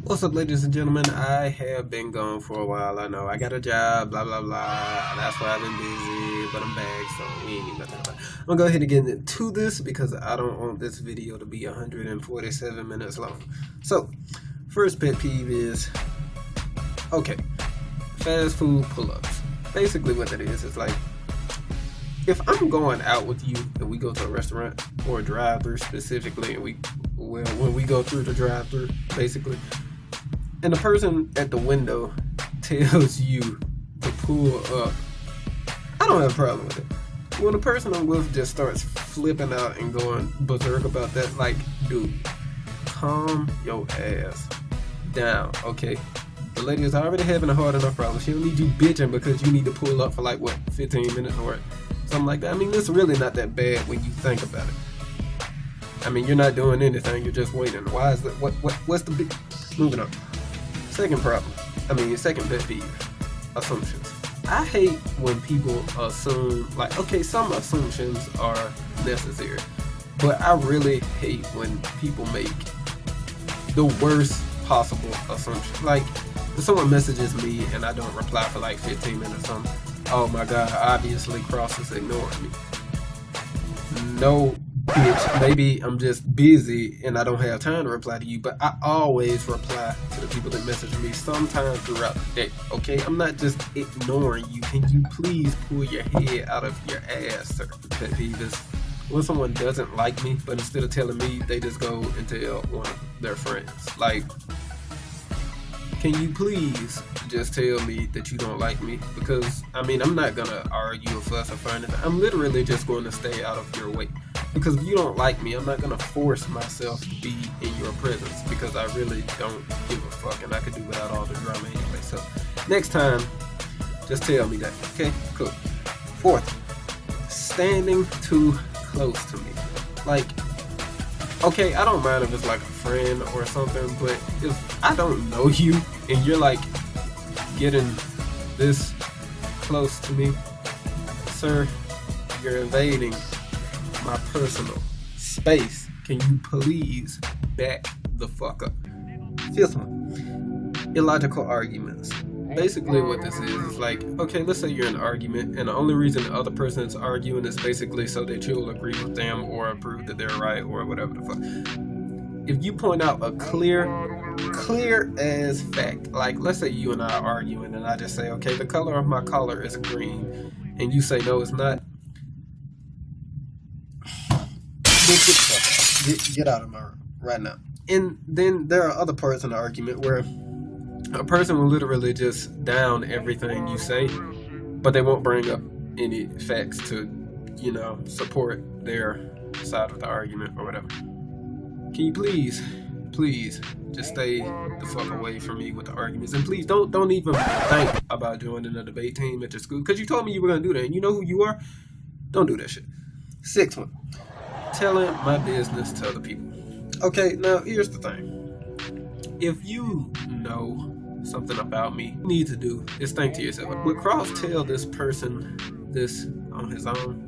What's up, ladies and gentlemen? I have been gone for a while. I know I got a job, blah blah blah. That's why I've been busy, but I'm back, so we ain't even gonna talk about it. I'm gonna go ahead and get into this because I don't want this video to be 147 minutes long. So, first pet peeve is okay, fast food pull-ups. Basically, what that is like if I'm going out with you and we go to a restaurant or a drive-through specifically, and when we go through the drive-through, basically. And the person at the window tells you to pull up, I don't have a problem with it. When the person I'm with just starts flipping out and going berserk about that, like, dude, calm your ass down, okay? The lady is already having a hard enough problem. She don't need you bitching because you need to pull up for like, what, 15 minutes or something like that. I mean, it's really not that bad when you think about it. I mean, you're not doing anything, you're just waiting. Why is that? What's the big... Moving on. Second pet peeve, assumptions. I hate when people assume, like, okay, some assumptions are necessary, but I really hate when people make the worst possible assumption. Like, if someone messages me and I don't reply for like 15 minutes, oh my god, obviously Cross is ignoring me. No, bitch, maybe I'm just busy and I don't have time to reply to you, but I always reply to the people that message me sometime throughout the day, okay? I'm not just ignoring you. Can you please pull your head out of your ass, sir? Pet peeve is when someone doesn't like me, but instead of telling me, they just go and tell one of their friends. Like, can you please just tell me that you don't like me? Because, I mean, I'm not gonna argue or fuss or find anything. I'm literally just going to stay out of your way. Because if you don't like me, I'm not gonna force myself to be in your presence because I really don't give a fuck and I could do without all the drama anyway. So, next time, just tell me that, okay? Cool. Fourth, standing too close to me. Like, okay, I don't mind if it's like a friend or something, but if I don't know you and you're like getting this close to me, sir, you're invading my personal space. Can you please back the fuck up? Fifth one, illogical arguments. Basically what this is like, okay, let's say you're in an argument and the only reason the other person is arguing is basically so that you'll agree with them or prove that they're right or whatever the fuck. If you point out a clear as fact, like let's say you and I are arguing and I just say, okay, the color of my collar is green, and you say no it's not, get out of my room right now. And then there are other parts in the argument where a person will literally just down everything you say, but they won't bring up any facts to, support their side of the argument or whatever. Can you please just stay the fuck away from me with the arguments, and please don't even think about joining a debate team at your school because you told me you were gonna do that and you know who you are. Don't do that shit. Sixth one, telling my business to other people. Okay, now here's the thing. If you know something about me, you need to do is think to yourself, would Cross tell this person this on his own?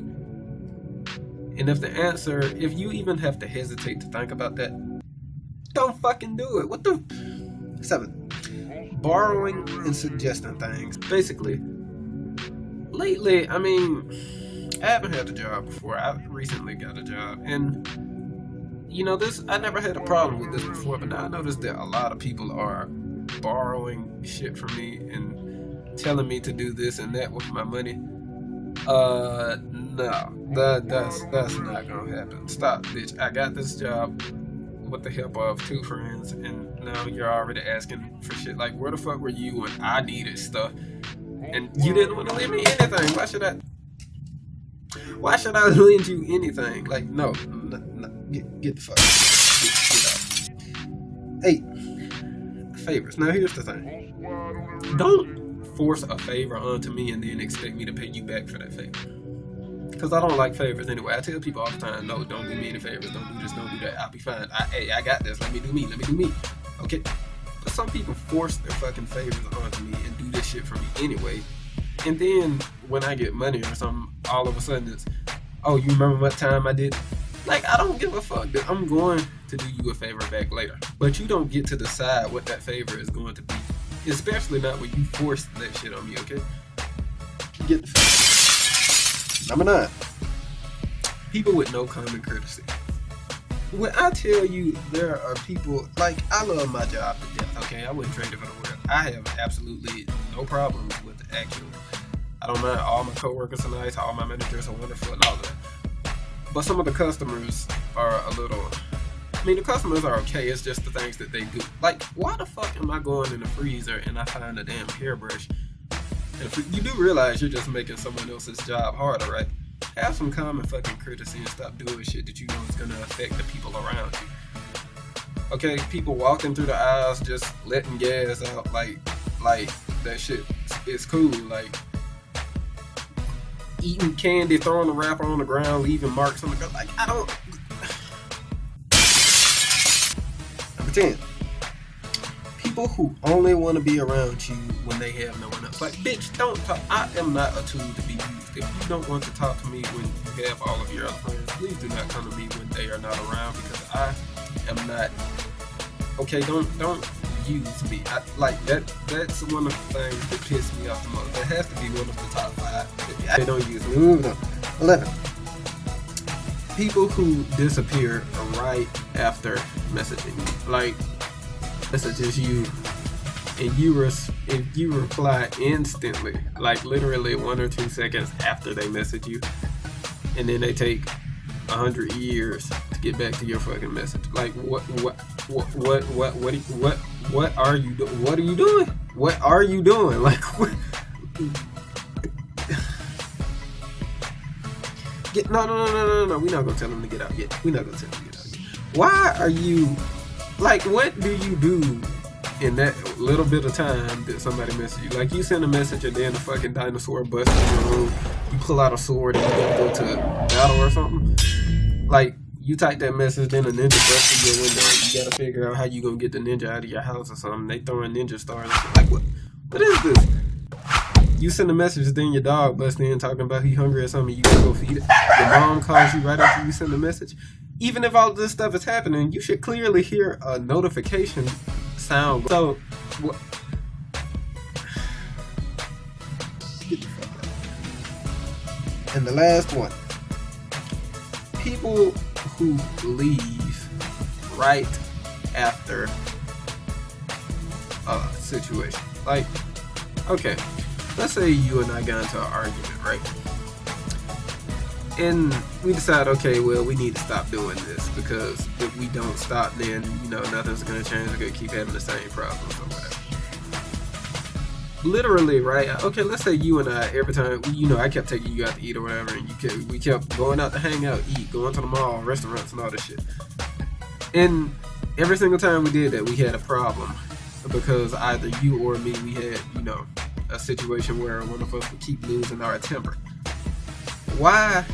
And if you even have to hesitate to think about that, don't fucking do it. What the? 7, borrowing and suggesting things. Basically, lately, I mean, I haven't had a job before. I recently got a job, and I never had a problem with this before, but now I noticed that a lot of people are borrowing shit from me and telling me to do this and that with my money. No, that's not gonna happen. Stop, bitch. I got this job with the help of 2 friends, and now you're already asking for shit. Like, where the fuck were you when I needed stuff and you didn't want to lend me anything? Why should I lend you anything? Like, no, get the fuck out. 8, favors. Now here's the thing. Don't force a favor onto me and then expect me to pay you back for that favor. Because I don't like favors anyway. I tell people all the time, no, don't do me any favors. Don't do this, don't do that. I'll be fine. I got this. Let me do me. Okay? But some people force their fucking favors onto me and do this shit for me anyway. And then when I get money or something, all of a sudden it's, oh, you remember what time I did Like, I don't give a fuck that I'm going to do you a favor back later. But you don't get to decide what that favor is going to be. Especially not when you force that shit on me, okay? Get the fuck. Number 9. People with no common courtesy. When I tell you there are people, like, I love my job to death, okay? I wouldn't trade it for the world. I have absolutely no problems with the actual. I don't mind. All my coworkers are nice. All my managers are wonderful and all of that. But some of the customers are a little... I mean, the customers are okay. It's just the things that they do. Like, why the fuck am I going in the freezer and I find a damn hairbrush? And you do realize you're just making someone else's job harder, right? Have some common fucking courtesy and stop doing shit that you know is gonna affect the people around you. Okay, people walking through the aisles just letting gas out, like that shit is cool. Like eating candy, throwing the wrapper on the ground, leaving marks on the ground. Like, I don't. Number 10. People who only want to be around you when they have no one else. Like, bitch, don't talk. I am not a tool to be used. If you don't want to talk to me when you have all of your other friends, please do not come to me when they are not around, because I am not. Okay, don't use me. Like that. That's one of the things that piss me off the most. That has to be one of the top 5. They don't use me. Moving on. 11. People who disappear right after messaging you. Like, messages you and you reply instantly, like literally 1 or 2 seconds after they message you, and then they take 100 years to get back to your fucking message. Like, what are you doing? What are you doing? What are you doing? Like, what? No. We're not gonna tell them to get out yet. We're not gonna tell them to get out yet. Why are you, like, what do you do in that little bit of time that somebody messages you? Like, you send a message and then the fucking dinosaur busts in your room, you pull out a sword and you gotta go to battle or something. Like, you type that message, then a ninja busts in your window, you gotta figure out how you gonna get the ninja out of your house or something. They throwing ninja stars. Like, what is this? You send a message, then your dog busts in talking about he hungry or something, you gotta go feed it. Your mom calls you right after you send the message. Even if all this stuff is happening, you should clearly hear a notification sound. So, what? Get the fuck out. And the last one. People who leave right after a situation. Like, okay, let's say you and I got into an argument, right? And we decide, okay, well, we need to stop doing this, because if we don't stop, then, you know, nothing's going to change. We're going to keep having the same problems or whatever. Literally, right? Okay, let's say you and I, every time, you know, I kept taking you out to eat or whatever, and we kept going out to hang out, eat, going to the mall, restaurants, and all this shit. And every single time we did that, we had a problem, because either you or me, we had, you know, a situation where one of us would keep losing our temper. Why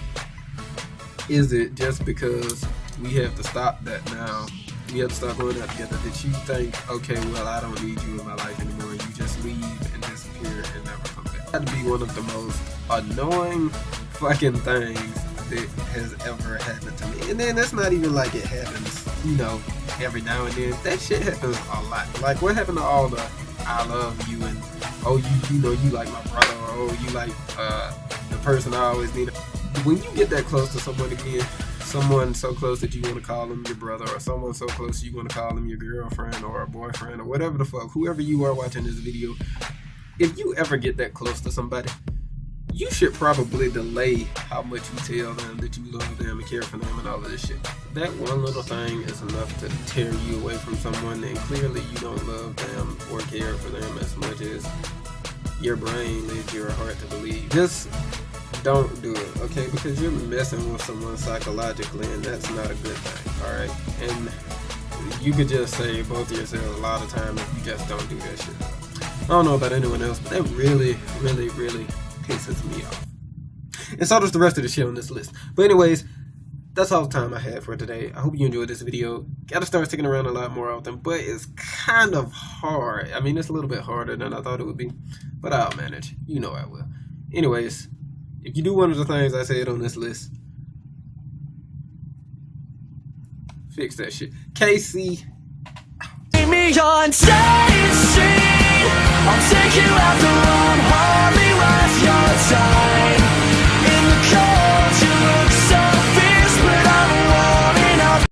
is it just because we have to stop that now, we have to start going out together, that you think, okay, well, I don't need you in my life anymore, you just leave and disappear and never come back? That'd be one of the most annoying fucking things that has ever happened to me. And then it's not even like it happens, you know, every now and then. That shit happens a lot. Like, what happened to all the I love you and, oh, you know, you like my brother, or oh, you like the person I always need. When you get that close to someone again, someone so close that you want to call them your brother, or someone so close you want to call them your girlfriend or a boyfriend or whatever the fuck, whoever you are watching this video, if you ever get that close to somebody, you should probably delay how much you tell them that you love them and care for them and all of this shit. That one little thing is enough to tear you away from someone, and clearly you don't love them or care for them as much as your brain leads your heart to believe. Just don't do it, okay? Because you're messing with someone psychologically, and that's not a good thing, alright? And you could just save both of yourselves a lot of time if you just don't do that shit. I don't know about anyone else, but that really, really, really pisses me off. And so does the rest of the shit on this list. But anyways, that's all the time I have for today. I hope you enjoyed this video. Gotta start sticking around a lot more often, but it's kind of hard. I mean, it's a little bit harder than I thought it would be, but I'll manage. You know I will. Anyways, if you do one of the things I said on this list, Fix that shit. Casey. Me on State Street.